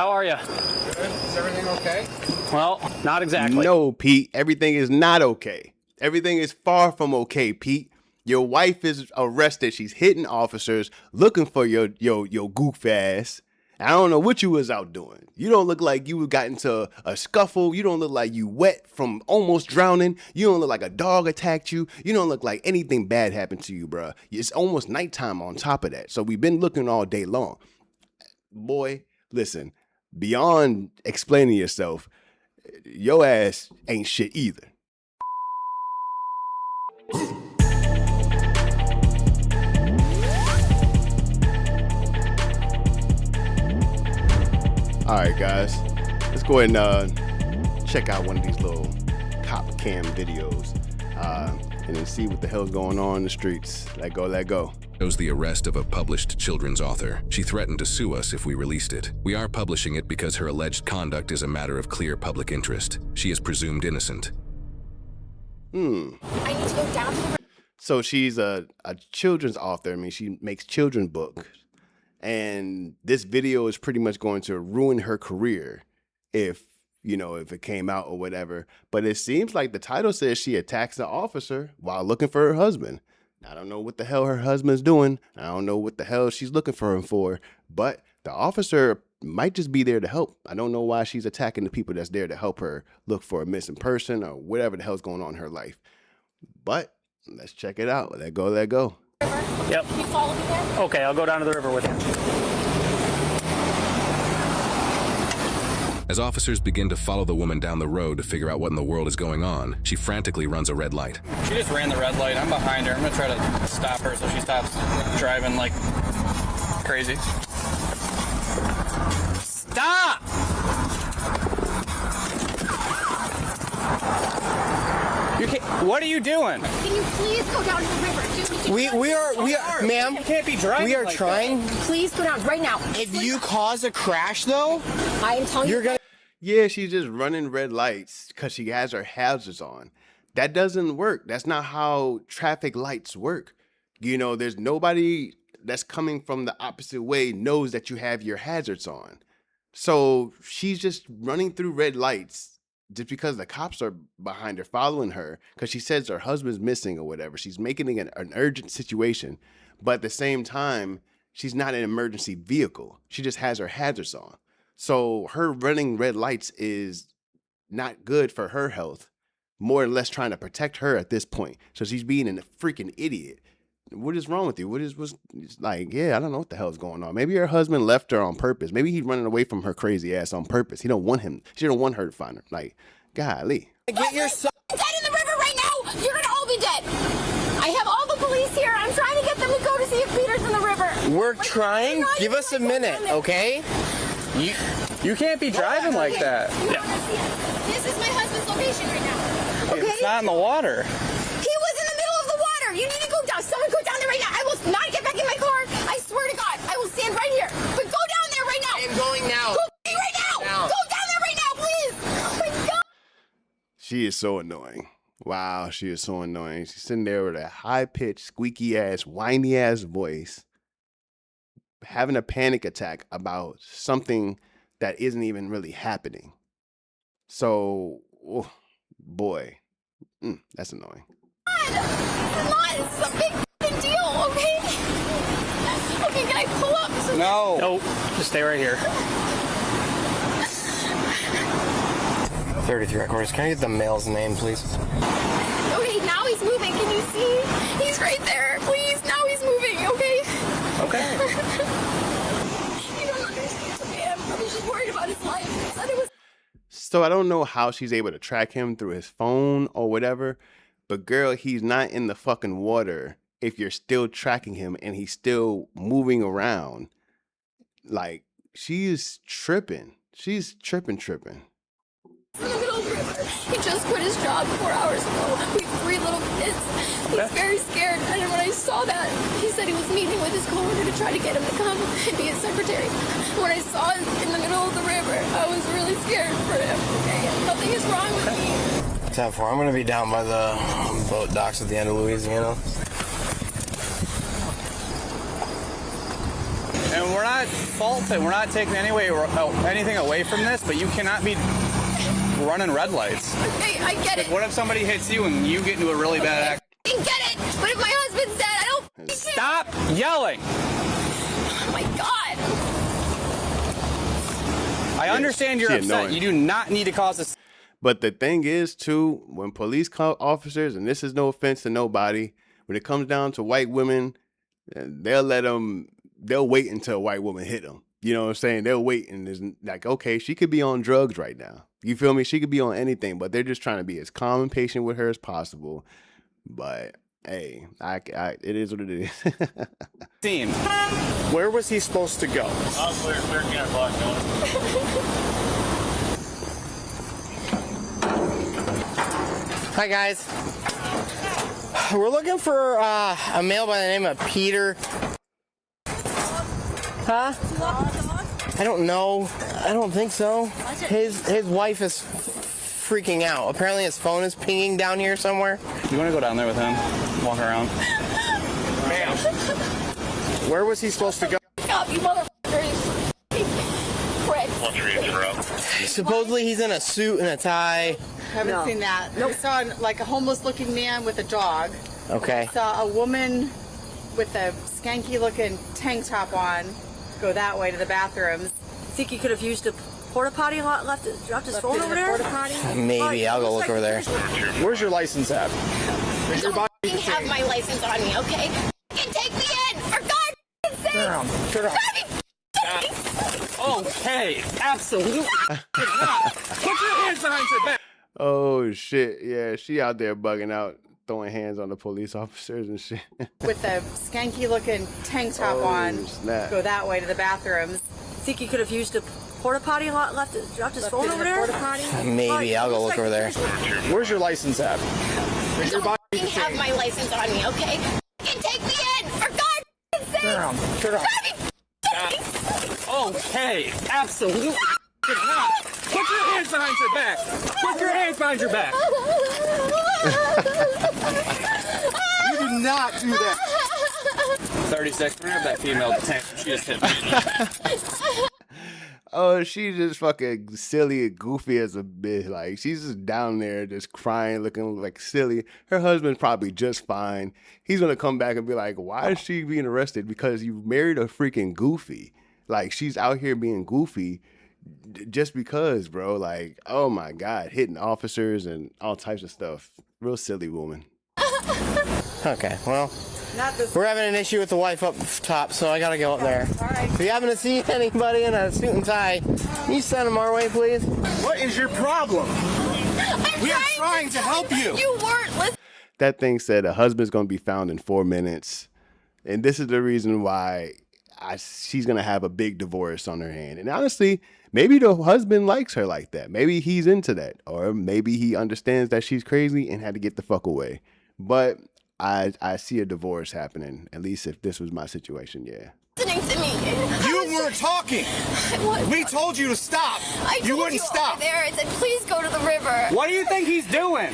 How are you? Good. Is everything okay? Well, not exactly. No, Pete. Everything is not okay. Everything is far from okay, Pete. Your wife is arrested. She's hitting officers looking for your goof ass. I don't know what you was out doing. You don't look like you got into a scuffle. You don't look like you wet from almost drowning. You don't look like a dog attacked you. You don't look like anything bad happened to you, bruh. It's almost nighttime on top of that. So we've been looking all day long. Boy, listen, beyond explaining yourself, your ass ain't shit either. All right, guys, let's go ahead and check out one of these little cop cam videos and then see what the hell's going on in the streets. Let go, let go. Shows the arrest of a published children's author. She threatened to sue us if we released it. We are publishing it because her alleged conduct is a matter of clear public interest. She is presumed innocent. I need to go down to the... So she's a children's author. I mean, she makes children's books. And this video is pretty much going to ruin her career if it came out or whatever. But it seems like the title says she attacks the officer while looking for her husband. I don't know what the hell her husband's doing. I don't know what the hell she's looking for him for. But the officer might just be there to help. I don't know why she's attacking the people that's there to help her look for a missing person or whatever the hell's going on in her life. But let's check it out. Let go, let go. Yep. Can you follow me there? Okay, I'll go down to the river with you. As officers begin to follow the woman down the road to figure out what in the world is going on, she frantically runs a red light. She just ran the red light. I'm behind her. I'm gonna try to stop her so she stops driving like crazy. Stop! What are you doing? Can you please go down to the river? We are, ma'am. You can't be driving. We are like trying. Please go down right now. If you cause a crash, though, I am telling you're you. gonna. Yeah, she's just running red lights because she has her hazards on. That doesn't work. That's not how traffic lights work. There's nobody that's coming from the opposite way knows that you have your hazards on. So she's just running through red lights just because the cops are behind her, following her, because she says her husband's missing or whatever. She's making it an urgent situation. But at the same time, she's not an emergency vehicle. She just has her hazards on. So her running red lights is not good for her health, more or less trying to protect her at this point. So she's being a freaking idiot. What is wrong with you? I don't know what the hell is going on. Maybe her husband left her on purpose. Maybe he's running away from her crazy ass on purpose. He don't want him. She don't want her to find her. Like, golly. Get your son. Dead in the river right now. You're gonna all be dead. I have all the police here. I'm trying to get them to go to see if Peter's in the river. We're trying. Give us a minute, okay? You can't be driving like that. Yeah. This is my husband's location right now. Okay? It's not in the water. He was in the middle of the water. You need to go down. Someone go down there right now. I will not get back in my car. I swear to God. I will stand right here. But go down there right now. I am going now. Go right now. Go down there right now, please. Oh my God. She is so annoying. Wow, she is so annoying. She's sitting there with a high-pitched, squeaky-ass, whiny-ass voice, having a panic attack about something that isn't even really happening. So, oh, boy, that's annoying. It's a big f***ing deal, okay? Okay, can I pull up? No. Nope. Just stay right here. 33 quarters. Can I get the male's name, please? Okay, now he's moving. Can you see? He's right there. Please, now he's moving, okay? Okay. You don't understand, okay? I'm just worried about his life. He said it was... So I don't know how she's able to track him through his phone or whatever, but girl, he's not in the fucking water if you're still tracking him and he's still moving around. Like, she is tripping. She's tripping. In the middle of the river. He just quit his job 4 hours ago. We have 3 little kids. He's very scared. And when I saw that, he said he was meeting with his coworker to try to get him to come and be his secretary. When I saw him in the middle of the river, I was really scared for him. Okay, nothing is wrong with me. 10-4. I'm gonna be down by the boat docks at the end of Louisiana. And we're not faulting. We're not taking anything away from this, but you cannot be running red lights. Okay, I get it. What if somebody hits you and you get into a really bad accident? I get it. But if my husband's dead, I don't. Stop yelling. Oh my God. I understand you're she upset. annoying. You do not need to cause this. But the thing is, too, when police officers, and this is no offense to nobody, when it comes down to white women, they'll wait until a white woman hit them. You know what I'm saying? They'll wait and it's like, okay, she could be on drugs right now. You feel me? She could be on anything, but they're just trying to be as calm and patient with her as possible. But hey, it is what it is. Scene. Where was he supposed to go? Clear 10 o'clock, Hi, guys. We're looking for a male by the name of Peter. Huh? I don't know. I don't think so. His wife is freaking out. Apparently his phone is pinging down here somewhere. You want to go down there with him? Walk around. Ma'am. Where was he supposed to go? God, you motherfuckers. Prick. Supposedly he's in a suit and a tie. Haven't seen that. I saw like a homeless-looking man with a dog. Okay. Saw a woman with a skanky-looking tank top on go that way to the bathrooms. Think he could have used a porta potty lot, dropped his phone over there? Porta potty. Maybe. I'll go look over there. Where's your license at? Don't fucking have my license on me, okay? Fucking take me in, for God's sake! Turn around. Okay, absolutely. Put your hands behind your back. Oh shit, yeah, she out there bugging out, throwing hands on the police officers and shit. With a skanky-looking tank top on snap. go that way to the bathrooms. Think he could have used a porta potty lot, dropped his phone over there? Porta potty. Maybe. I'll go look over there. Where's your license at? Don't fucking have my license on me, okay? Fucking take me in, for God's sake! Turn around. Okay, absolutely. Put your hands behind your back. Put your hands behind your back. You did not do that. 36. We're gonna have that female detained. She just hit me. Oh, she's just fucking silly and goofy as a bitch. Like, she's just down there just crying, looking like silly. Her husband's probably just fine. He's gonna come back and be like, why is she being arrested? Because you married a freaking goofy. Like, she's out here being goofy just because, bro. Like, oh my God, hitting officers and all types of stuff. Real silly woman. Okay, well, Not this. we're having an issue with the wife up top, so I gotta go up there. All right. If you happen to see anybody in a suit and tie, can you send them our way, please? What is your problem? We are trying to help you. You weren't listening. That thing said a husband's gonna be found in 4 minutes. And this is the reason why she's gonna have a big divorce on her hand. And honestly, maybe the husband likes her like that. Maybe he's into that. Or maybe he understands that she's crazy and had to get the fuck away. But I see a divorce happening, at least if this was my situation, yeah. Listening to me. You weren't talking. We told you to stop. I You told wouldn't over stop. there. I said, please go to the river. What do you think he's doing?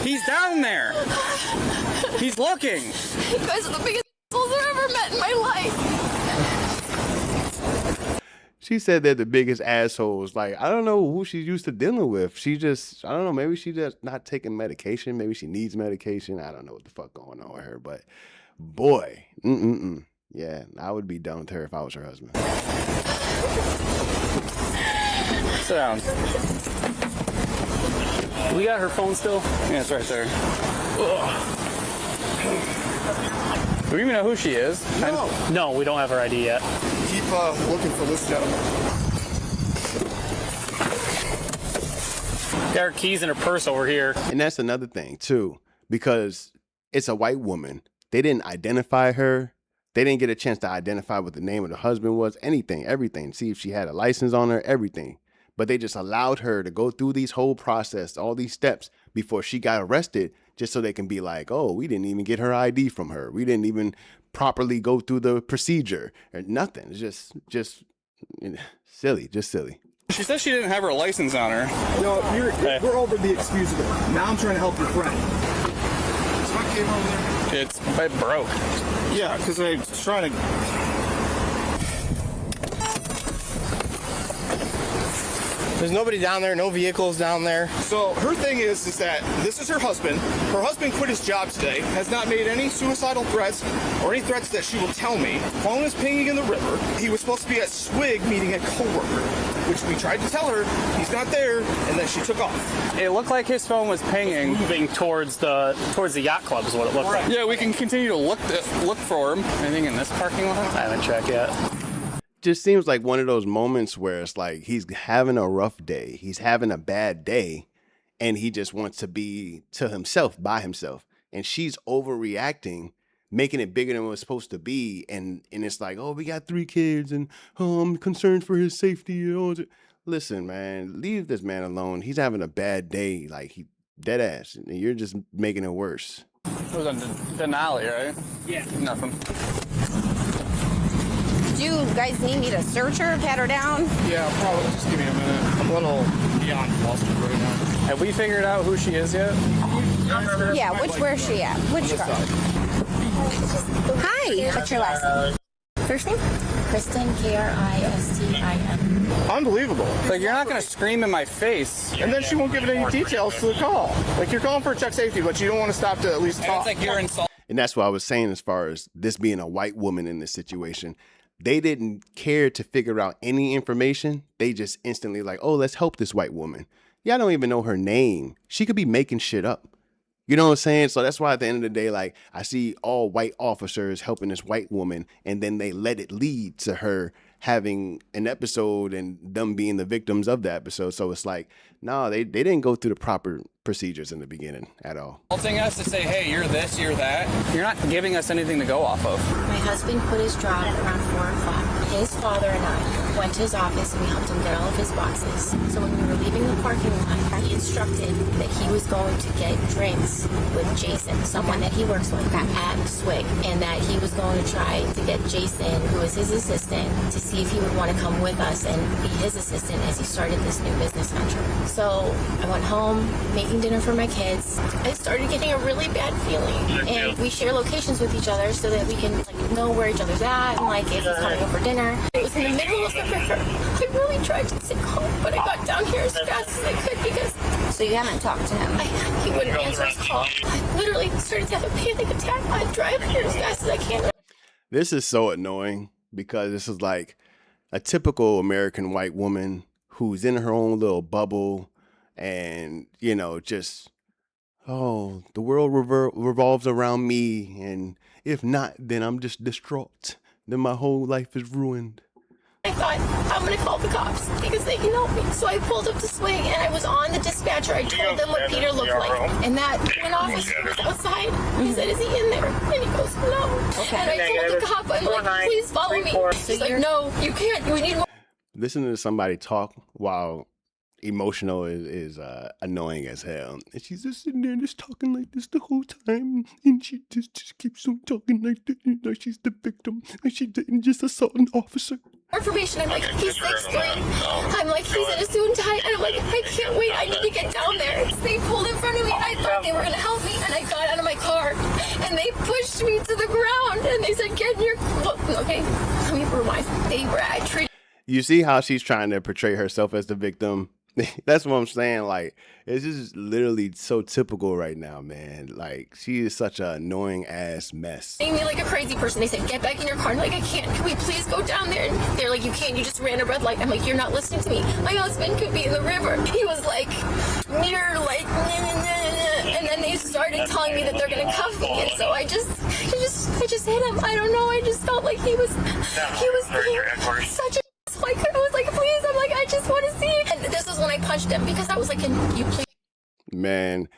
He's down there. He's looking. You guys are the biggest assholes I've ever met in my life. She said they're the biggest assholes. Like, I don't know who she's used to dealing with. She just, I don't know, maybe she just not taking medication. Maybe she needs medication. I don't know what the fuck going on with her. But boy, yeah, I would be done with her if I was her husband. Sit down. We got her phone still? Yeah, it's right there. Do we even know who she is? No, we don't have her ID yet. Keep looking for this gentleman. Got her keys in her purse over here. And that's another thing too, because it's a white woman. They didn't identify her. They didn't get a chance to identify what the name of the husband was, anything, everything. See if she had a license on her, everything. But they just allowed her to go through these whole process, all these steps before she got arrested, just so they can be like, oh, we didn't even get her ID from her. We didn't even properly go through the procedure or nothing. It's just silly, just silly. She said she didn't have her license on her. No, we're over the excusable. Now I'm trying to help your friend. This one came over there. It broke. Yeah, because I was trying to There's nobody down there, no vehicles down there. So her thing is that this is her husband. Her husband quit his job today, has not made any suicidal threats or any threats that she will tell me. Phone is pinging in the river. He was supposed to be at Swig meeting a coworker, which we tried to tell her he's not there, and then she took off. It looked like his phone was pinging. Moving towards the yacht club is what it looked like. Yeah, we can continue to look for him. Anything in this parking lot? I haven't checked yet. Just seems like one of those moments where it's like he's having a rough day. He's having a bad day, and he just wants to be to himself, by himself. And she's overreacting, making it bigger than what it's supposed to be. And it's like, oh, we got 3 kids, and oh, I'm concerned for his safety. You know? Listen, man, leave this man alone. He's having a bad day, like he dead ass, and you're just making it worse. It was on Denali, right? Yeah. Nothing. Do you guys need me to search her, pat her down? Yeah, probably. Just give me a minute. I'm a little beyond flustered right now. Have we figured out who she is yet? Yeah, where's she at? Which car? Hi, what's your last name? First name? Kristen, Kristin. Unbelievable. Like, you're not going to scream in my face. And then she won't give it any details to the call. Like, you're calling for check safety, but you don't want to stop to at least talk. It's like you're insulting. And that's what I was saying as far as this being a white woman in this situation. They didn't care to figure out any information. They just instantly like, oh, let's help this white woman. Y'all don't even know her name. She could be making shit up. You know what I'm saying? So that's why at the end of the day, like, I see all white officers helping this white woman, and then they let it lead to her having an episode and them being the victims of the episode. So it's like, no, they didn't go through the proper procedures in the beginning at all. Insulting us to say, hey, you're this, you're that. You're not giving us anything to go off of. My husband quit his job around 4 o'clock. His father and I went to his office and we helped him get all of his boxes. So when we were leaving the parking lot, he instructed that he was going to get drinks with Jason, someone that he works with at Swig, and that he was going to try to get Jason, who is his assistant, to see if he would want to come with us and be his assistant as he started this new business venture. So I went home, making dinner for my kids. I started getting a really bad feeling, and we share locations with each other so that we can know where each other's at, and if he's coming over dinner. It was in the middle of the river. I really tried to stay calm, but I got down here as fast as I could because... So you haven't talked to him? He wouldn't answer his call. I literally started to have a panic attack. I drive here as fast as I can. This is so annoying because this is like a typical American white woman who's in her own little bubble and, just, oh, the world revolves around me. And if not, then I'm just distraught. Then my whole life is ruined. I thought, I'm going to call the cops because they can help me. So I pulled up to Swing and I was on the dispatcher. I told them what Peter looked like. And that when officer was outside, he said, is he in there? And he goes, no. Okay. And I told the cop, I'm like, please follow me. He's like, no, you can't. We need more. Listening to somebody talk while emotional is annoying as hell. And she's just sitting there just talking like this the whole time. And she just keeps on talking like that. Like she's the victim. And she didn't just assault an officer. Information. I'm like, he's 6'3". I'm like, he's in a suit and tie. And I'm like, I can't wait. I need to get down there. They pulled in front of me. And I thought they were going to help me. And I got out of my car. And they pushed me to the ground. And they said, get in your... Okay, let me rewind. They were treated... You see how she's trying to portray herself as the victim? That's what I'm saying. Like, it's just literally so typical right now, man. Like, she is such an annoying ass mess. They me like a crazy person. They said, get back in your car. I'm like, I can't. Can we please go down there? And they're like, you can't. You just ran a red light. I'm like, you're not listening to me. My husband could be in the river. He was like, near, like, and then they started telling me that they're going to cuff me. And so I just hit him. I don't know. I just felt like he was being such a... I was like, please, I'm like, I just want to see it. And this is when I punched him because I was like, can you please? Man,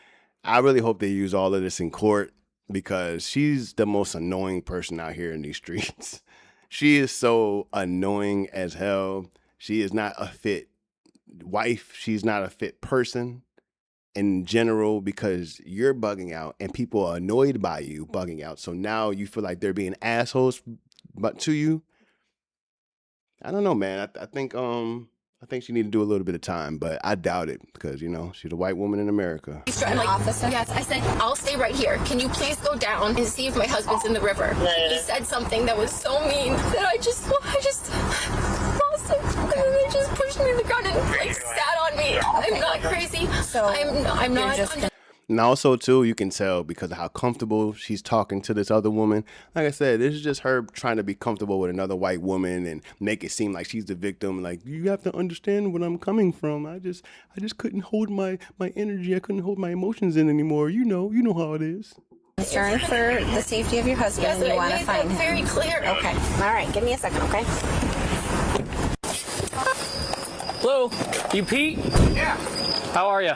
I really hope they use all of this in court because she's the most annoying person out here in these streets. She is so annoying as hell. She is not a fit wife. She's not a fit person in general because you're bugging out and people are annoyed by you bugging out. So now you feel like they're being assholes but to you. I don't know, man. I think she need to do a little bit of time, but I doubt it because, she's a white woman in America. I'm like, officer? Yes, I said, I'll stay right here. Can you please go down and see if my husband's in the river? He said something that was so mean that I just lost it. And then they just pushed me to the ground and sat crazy. I'm not crazy. So I'm not. And also, too, you can tell because of how comfortable she's talking to this other woman. Like I said, this is just her trying to be comfortable with another white woman and make it seem like she's the victim. Like, you have to understand where I'm coming from. I just couldn't hold my energy. I couldn't hold my emotions in anymore. You know how it is. concern for the safety of your husband, Yes, and you I want to made find that him. very clear. Okay. All right. Give me a second, okay? Hello, you Pete? Yeah. How are you?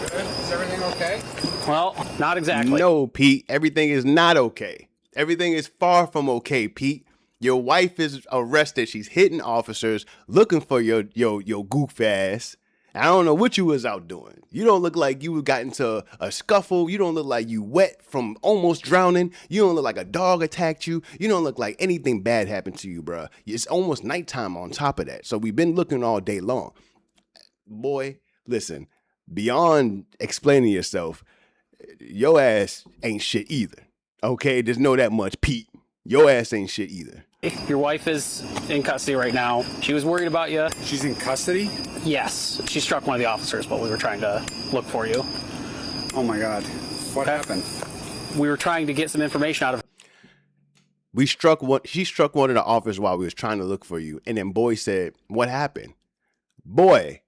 Good. Is everything okay? Well, not exactly. No, Pete. Everything is not okay. Everything is far from okay, Pete. Your wife is arrested. She's hitting officers, looking for your goof ass. I don't know what you was out doing. You don't look like you got into a scuffle. You don't look like you wet from almost drowning. You don't look like a dog attacked you. You don't look like anything bad happened to you, bruh. It's almost nighttime on top of that. So we've been looking all day long. Boy, listen, beyond explaining yourself, your ass ain't shit either. Okay, just know that much, Pete. Your ass ain't shit either. Your wife is in custody right now. She was worried about you. She's in custody? Yes. She struck one of the officers while we were trying to look for you. Oh my God. What happened? We were trying to get some information out of She struck one of the officers while we was trying to look for you. And then boy said, what happened? Boy,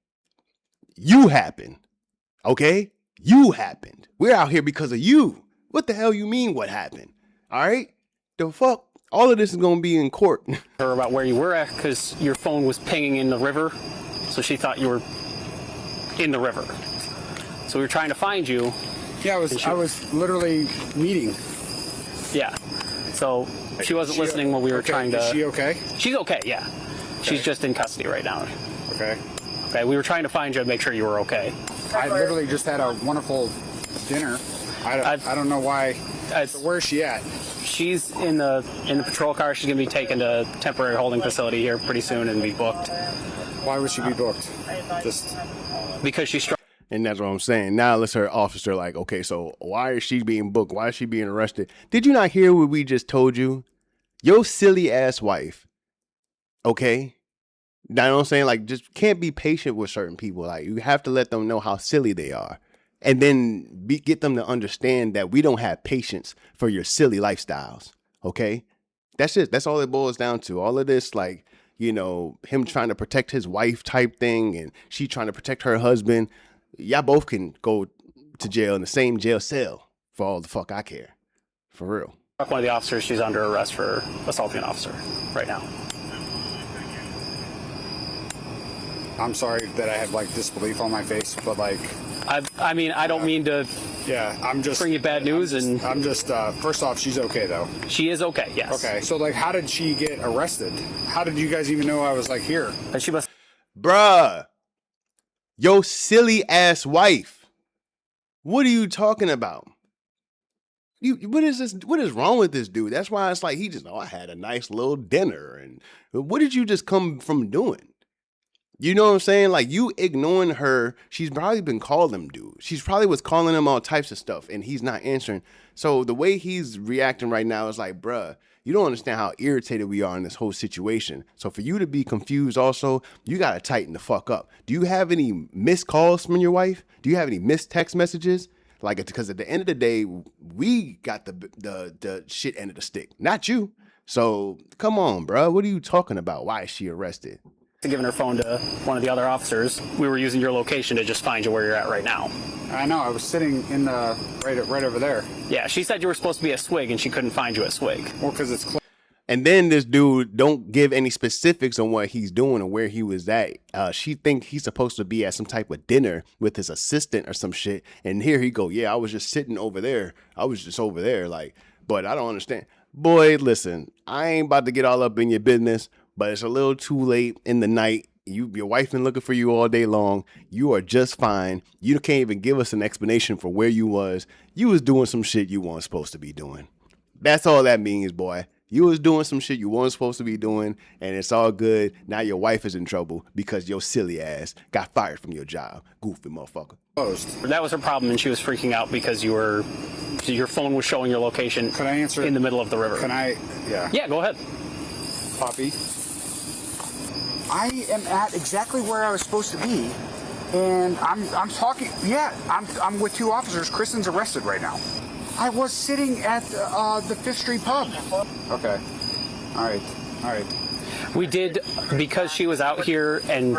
you happened. Okay? You happened. We're out here because of you. What the hell you mean what happened? All right? The fuck? All of this is going to be in court. her about where you were at because your phone was pinging in the river. So she thought you were in the river. So we were trying to find you. Yeah, I was literally meeting. Yeah. So she wasn't listening when we were trying to... Is she okay? She's okay, yeah. She's just in custody right now. Okay. Okay, we were trying to find you and make sure you were okay. I literally just had a wonderful dinner. I don't know why. So where's she at? She's in the patrol car. She's going to be taken to a temporary holding facility here pretty soon and be booked. Why would she be booked? Just because she struck. And that's what I'm saying. Now let's her officer like, okay, so why is she being booked? Why is she being arrested? Did you not hear what we just told you? Your silly ass wife. Okay? Now, you know what I'm saying? Like, just can't be patient with certain people. Like, you have to let them know how silly they are. And then get them to understand that we don't have patience for your silly lifestyles. Okay? That's it. That's all it boils down to. All of this, like, you know, him trying to protect his wife type thing and she trying to protect her husband. Y'all both can go to jail in the same jail cell for all the fuck I care. For real. One of the officers, she's under arrest for assaulting an officer right now. I'm sorry that I have like disbelief on my face, but like I mean, I don't mean to I'm just bring you bad news. I'm just first off, she's okay though. She is okay, yes. Okay, so like how did she get arrested? How did you guys even know I was like here? And she must Bruh, your silly ass wife. What are you talking about? What is this? What is wrong with this dude? That's why it's like he just, I had a nice little dinner. And what did you just come from doing? You know what I'm saying? Like, you ignoring her. She's probably been calling him, dude. She's probably was calling him all types of stuff, and he's not answering. So the way he's reacting right now is like, bruh, you don't understand how irritated we are in this whole situation. So for you to be confused also, you got to tighten the fuck up. Do you have any missed calls from your wife? Do you have any missed text messages? Like, because at the end of the day, we got the shit end of the stick, not you. So come on, bruh. What are you talking about? Why is she arrested? giving her phone to one of the other officers. We were using your location to just find you where you're at right now. I know. I was sitting in the right over there. Yeah, she said you were supposed to be at Swig, and she couldn't find you at Swig. Well, because it's close. And then this dude don't give any specifics on what he's doing or where he was at. She think he's supposed to be at some type of dinner with his assistant or some shit. And here he go, yeah, I was just sitting over there. I was just over there. Like, but I don't understand. Boy, listen, I ain't about to get all up in your business, but it's a little too late in the night. Your wife been looking for you all day long. You are just fine. You can't even give us an explanation for where you was. You was doing some shit you weren't supposed to be doing. That's all that means, boy. You was doing some shit you weren't supposed to be doing, and it's all good. Now your wife is in trouble because your silly ass got fired from your job. Goofy motherfucker. That was her problem, and she was freaking out because your phone was showing your location. Can I answer in the middle of the river? Can I? Yeah. Yeah, go ahead. Poppy, I am at exactly where I was supposed to be, and I'm talking. Yeah, I'm with 2 officers. Kristen's arrested right now. I was sitting at the Fifth Street pub. Okay. All right. We did, because she was out here and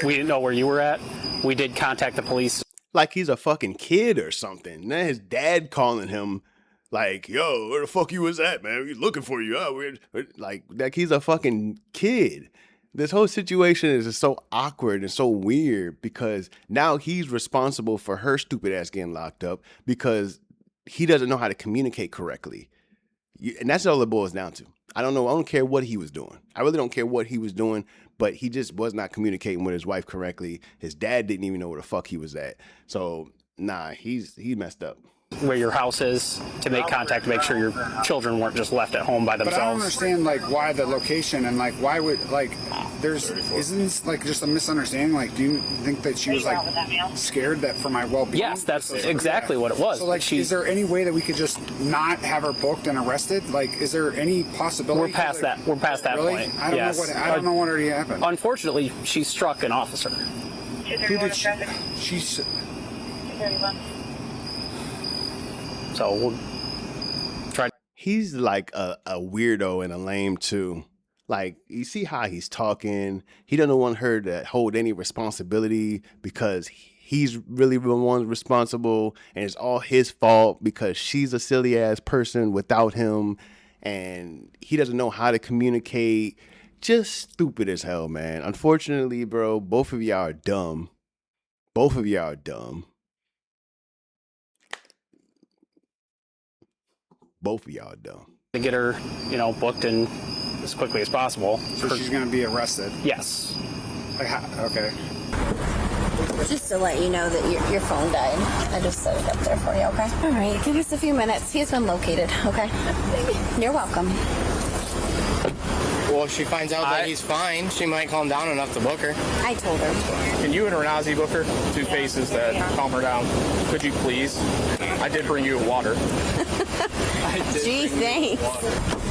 we didn't know where you were at, we did contact the police. Like he's a fucking kid or something. Then his dad calling him like, yo, where the fuck you was at, man? We looking for you. Oh, like he's a fucking kid. This whole situation is just so awkward and so weird because now he's responsible for her stupid ass getting locked up because he doesn't know how to communicate correctly. And that's all it boils down to. I don't know. I don't care what he was doing. I really don't care what he was doing, but he just was not communicating with his wife correctly. His dad didn't even know where the fuck he was at. So, nah, he messed up. Where your house is to make contact to make sure your children weren't just left at home by themselves. But I don't understand, like, why the location and, like, why would, like, isn't this, like, just a misunderstanding? Like, do you think that she was, like, scared that for my well-being? Yes, that's exactly what it was. So, like, is there any way that we could just not have her booked and arrested? Like, is there any possibility? We're past that. We're past that really? point. I don't yes. know I don't know what already happened. Unfortunately, she struck an officer. Who did she? She's. So we'll try. He's like a weirdo and a lame too. Like, you see how he's talking. He doesn't want her to hold any responsibility because he's really the one responsible and it's all his fault because she's a silly ass person without him and he doesn't know how to communicate. Just stupid as hell, man. Unfortunately, bro, both of y'all are dumb. Both of y'all are dumb. Both of y'all are dumb. To get her, booked in as quickly as possible. So she's going to be arrested? Yes. Okay. Just to let you know that your phone died. I just set it up there for you, okay? All right, give us a few minutes. He's been located, okay? You're welcome. Well, if she finds out that he's fine, she might calm down enough to book her. I told her. Can you and Renazi book her? 2 faces that calm her down. Could you please? I did bring you water. Gee, thanks.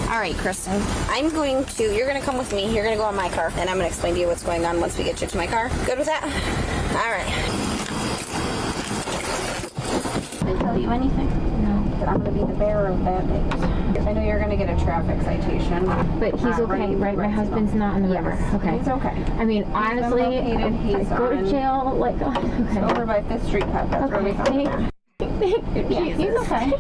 All right, Kristen. You're going to come with me. You're going to go in my car, and I'm going to explain to you what's going on once we get you to my car. Good with that? All right. Did I tell you anything? No. That I'm going to be the bearer of bad news. I know you're going to get a traffic citation. But he's okay, right? My husband's not in the river. Okay. He's okay. I mean, honestly, he's go to jail, like, okay. Over by 5th Street Pub. That's where we found him. He's okay.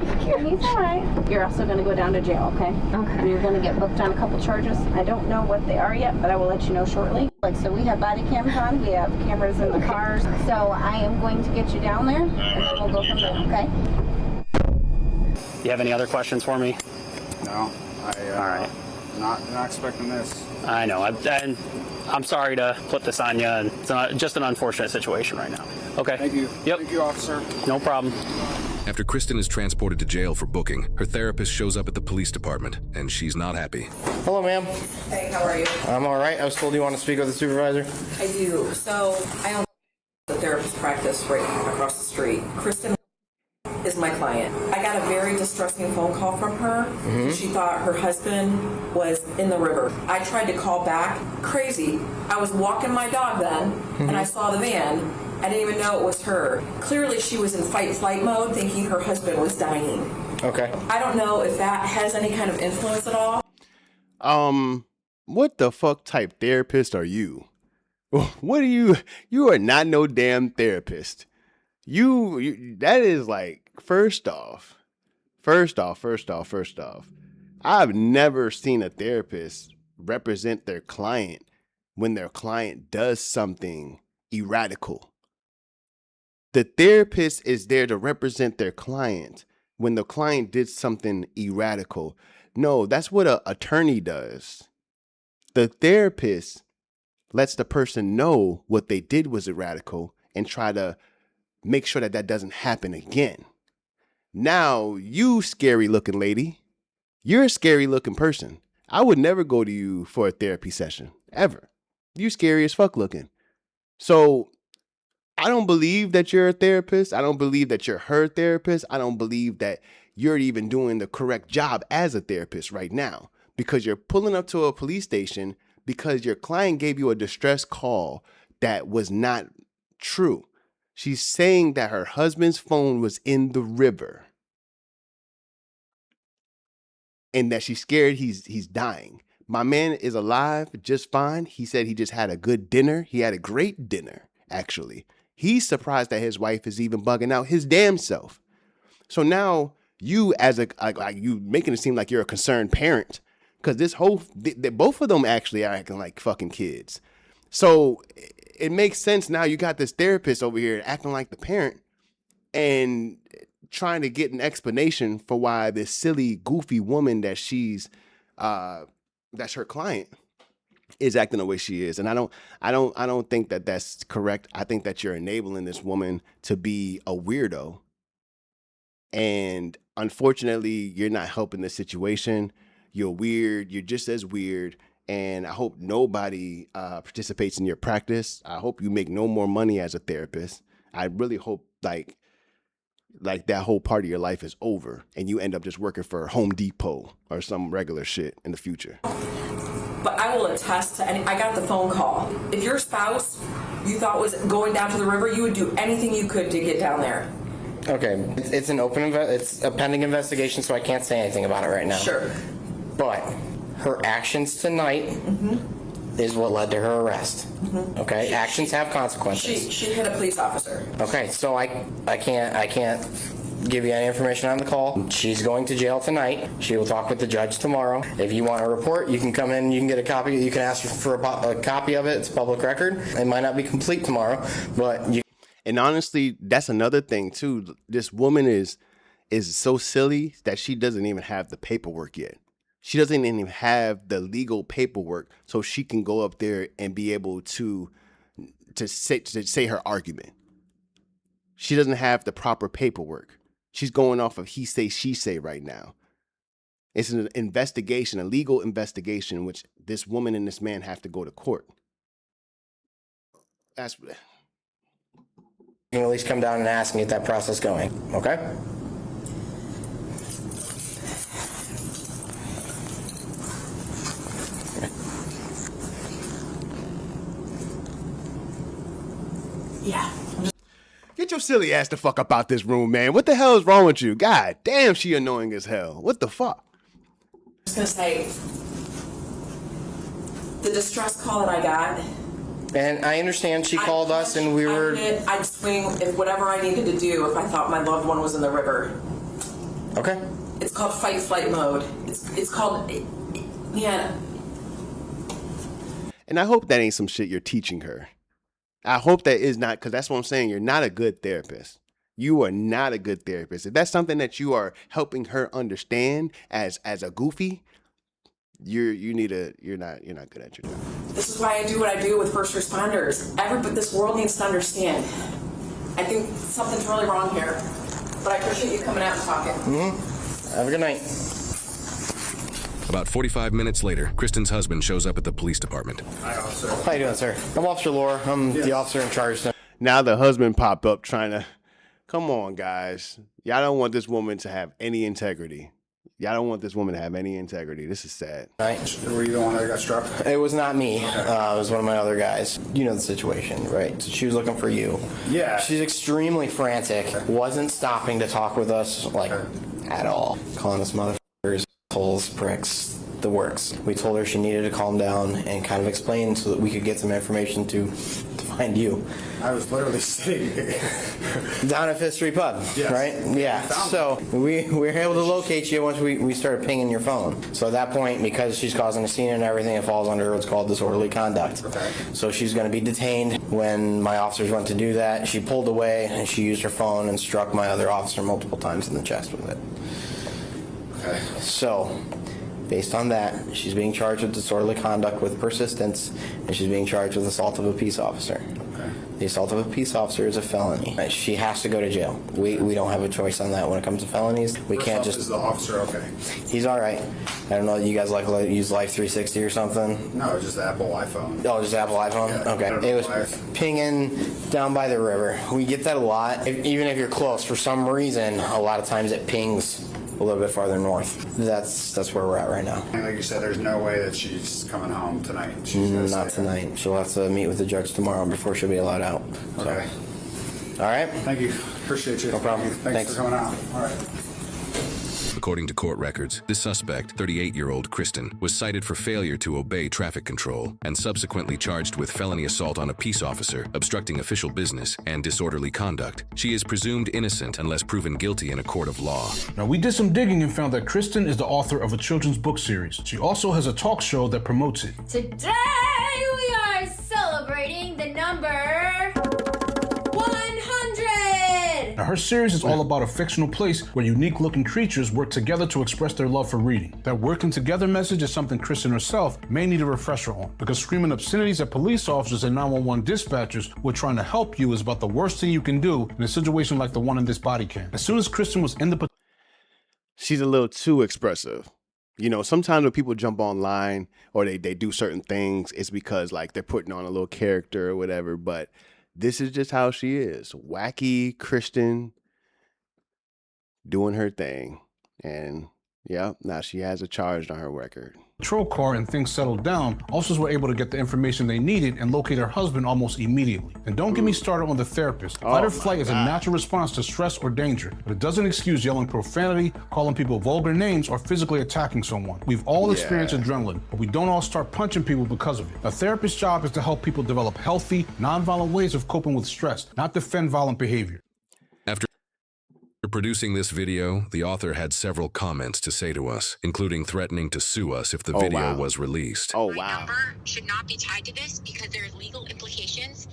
He's all right. You're also going to go down to jail, okay? Okay. And you're going to get booked on a couple charges. I don't know what they are yet, but I will let you know shortly. So we have body cams on. We have cameras in the cars. So I am going to get you down there, and then we'll go from there, okay? You have any other questions for me? No. All right. Not expecting this. I know. I'm sorry to put this on you, and it's just an unfortunate situation right now. Okay. Thank you. Yep. Thank you, officer. No problem. After Kristen is transported to jail for booking, her therapist shows up at the police department, and she's not happy. Hello, ma'am. Hey, how are you? I'm all right. I was told you want to speak with the supervisor. I do. So I own the therapist practice right across the street. Kristen is my client. I got a very distressing phone call from her. She thought her husband was in the river. I tried to call back. Crazy. I was walking my dog then, and I saw the van. I didn't even know it was her. Clearly, she was in fight-flight mode, thinking her husband was dying. Okay. I don't know if that has any kind of influence at all. What the fuck type therapist are you? What are you? You are not no damn therapist. You that is like, first off, I've never seen a therapist represent their client when their client does something erratical. The therapist is there to represent their client when the client did something erratical. No, that's what an attorney does. The therapist lets the person know what they did was erratical and try to make sure that doesn't happen again. Now, you scary looking lady, you're a scary looking person. I would never go to you for a therapy session, ever. You scary as fuck looking. So I don't believe that you're a therapist. I don't believe that you're her therapist. I don't believe that you're even doing the correct job as a therapist right now, because you're pulling up to a police station because your client gave you a distress call that was not true. She's saying that her husband's phone was in the river and that she's scared he's dying. My man is alive just fine. He said he just had a good dinner. He had a great dinner, actually. He's surprised that his wife is even bugging out his damn self. So now you, as you making it seem like you're a concerned parent, because both of them actually are acting like fucking kids. So it makes sense now. You got this therapist over here acting like the parent and trying to get an explanation for why this silly, goofy woman that that's her client is acting the way she is. And I don't think that that's correct. I think that you're enabling this woman to be a weirdo. And unfortunately, you're not helping the situation. You're weird. You're just as weird. And I hope nobody participates in your practice. I hope you make no more money as a therapist. I really hope like that whole part of your life is over and you end up just working for Home Depot or some regular shit in the future. But I will attest to I got the phone call. If your spouse you thought was going down to the river, you would do anything you could to get down there. Okay, it's it's a pending investigation, so I can't say anything about it right now. Sure. But her actions tonight is what led to her arrest. Okay, actions have consequences. She hit a police officer. Okay, so I can't give you any information on the call. She's going to jail tonight. She will talk with the judge tomorrow. If you want a report, you can come in and you can get a copy. You can ask for a copy of it. It's public record. It might not be complete tomorrow, but you. And honestly, that's another thing too. This woman is so silly that she doesn't even have the paperwork yet. She doesn't even have the legal paperwork, so she can go up there and be able to say her argument. She doesn't have the proper paperwork. She's going off of he say, she say right now. It's an investigation, a legal investigation, which this woman and this man have to go to court. That's. You can at least come down and ask and get that process going, okay? Yeah. Get your silly ass the fuck up out this room, man. What the hell is wrong with you? God damn, she annoying as hell. What the fuck? I was gonna say, the distress call that I got. And I understand she called us and we were. I'd swing if whatever I needed to do if I thought my loved one was in the river. Okay. It's called fight flight mode. It's called, yeah. And I hope that ain't some shit you're teaching her. I hope that is not, because that's what I'm saying. You're not a good therapist. You are not a good therapist. If that's something that you are helping her understand as a goofy, you're not good at your job. This is why I do what I do with first responders. But this world needs to understand. I think something's really wrong here. But I appreciate you coming out and talking. Have a good night. About 45 minutes later, Kristen's husband shows up at the police department. Hi, officer. How you doing, sir? I'm Officer Laura. I'm the officer in charge. Now the husband popped up trying to, come on, guys. Y'all don't want this woman to have any integrity. Y'all don't want this woman to have any integrity. This is sad. Right. Were you the one that got struck? It was not me. It was one of my other guys. You know the situation, right? So she was looking for you. Yeah. She's extremely frantic. Wasn't stopping to talk with us, at all. Calling us motherfuckers, assholes, pricks, the works. We told her she needed to calm down and kind of explain so that we could get some information to find you. I was literally sitting down at Fifth Street Pub, right? Yeah. So we were able to locate you once we started pinging your phone. So at that point, because she's causing a scene and everything, it falls under what's called disorderly conduct. Okay. So she's going to be detained. When my officers went to do that, she pulled away and she used her phone and struck my other officer multiple times in the chest with it. Okay. So, based on that, she's being charged with disorderly conduct with persistence, and she's being charged with assault of a peace officer. Okay. The assault of a peace officer is a felony. She has to go to jail. We don't have a choice on that when it comes to felonies. We can't just. Is the officer okay? He's all right. I don't know. You guys use Life 360 or something? No, just the Apple iPhone. Oh, just Apple iPhone? Yeah, Okay. It was pinging down by the river. We get that a lot. Even if you're close, for some reason, a lot of times it pings a little bit farther north. That's where we're at right now. And like you said, there's no way that she's coming home tonight. Not tonight. She'll have to meet with the judge tomorrow before she'll be allowed out. So. Okay. All right. Thank you. Appreciate you. No problem. Thanks for coming out. All right. According to court records, this suspect, 38-year-old Kristen, was cited for failure to obey traffic control and subsequently charged with felony assault on a peace officer, obstructing official business, and disorderly conduct. She is presumed innocent unless proven guilty in a court of law. Now, we did some digging and found that Kristen is the author of a children's book series. She also has a talk show that promotes it. Today we are celebrating the number 100! Now, her series is all about a fictional place where unique-looking creatures work together to express their love for reading. That working together message is something Kristen herself may need a refresher on, because screaming obscenities at police officers and 911 dispatchers who are trying to help you is about the worst thing you can do in a situation like the one in this body cam. As soon as Kristen was in the... She's a little too expressive. You know, sometimes when people jump online or they do certain things, it's because like they're putting on a little character or whatever, but this is just how she is. Wacky Kristen doing her thing. And yeah, now she has a charge on her record. Patrol car and things settled down, officers were able to get the information they needed and locate her husband almost immediately. And don't get me started on the therapist. Fight or flight is a natural response to stress or danger, but it doesn't excuse yelling profanity, calling people vulgar names, or physically attacking someone. We've all experienced adrenaline, but we don't all start punching people because of it. A therapist's job is to help people develop healthy, non-violent ways of coping with stress, not defend violent behavior. After producing this video, the author had several comments to say to us, including threatening to sue us if the video was released. Oh, My wow. number should not be tied to this because there are legal implications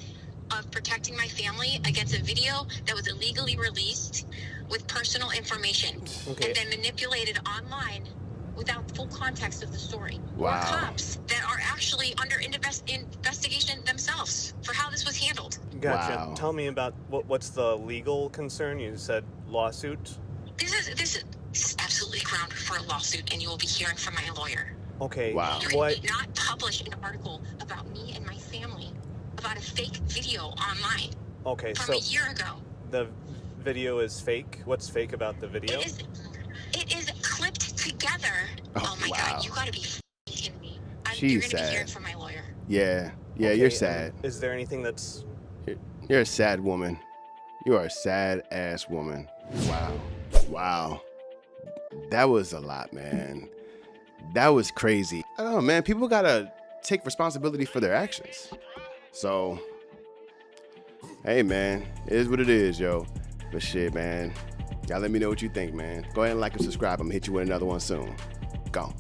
of protecting my family against a video that was illegally released with personal information and then manipulated online without full context of the story. Wow. Or cops that are actually under investigation themselves for how this was handled. Gotcha. Wow. Tell me about what's the legal concern? You said lawsuit. This is absolutely ground for a lawsuit, and you will be hearing from my lawyer. Okay. Wow. You did not publish an article about me and my family about a fake video online. Okay, from so a year ago. the video is fake. What's fake about the video? It is clipped together. Oh my God, you gotta be kidding me. You're She's gonna be hearing sad. from my lawyer. Yeah, Okay, you're sad. Is there anything that's... You're a sad woman. You are a sad ass woman. Wow. Wow. That was a lot, man. That was crazy. I don't know, man. People gotta take responsibility for their actions. So, hey, man, it is what it is, yo. But shit, man. Y'all let me know what you think, man. Go ahead and like and subscribe. I'm gonna hit you with another one soon. Go.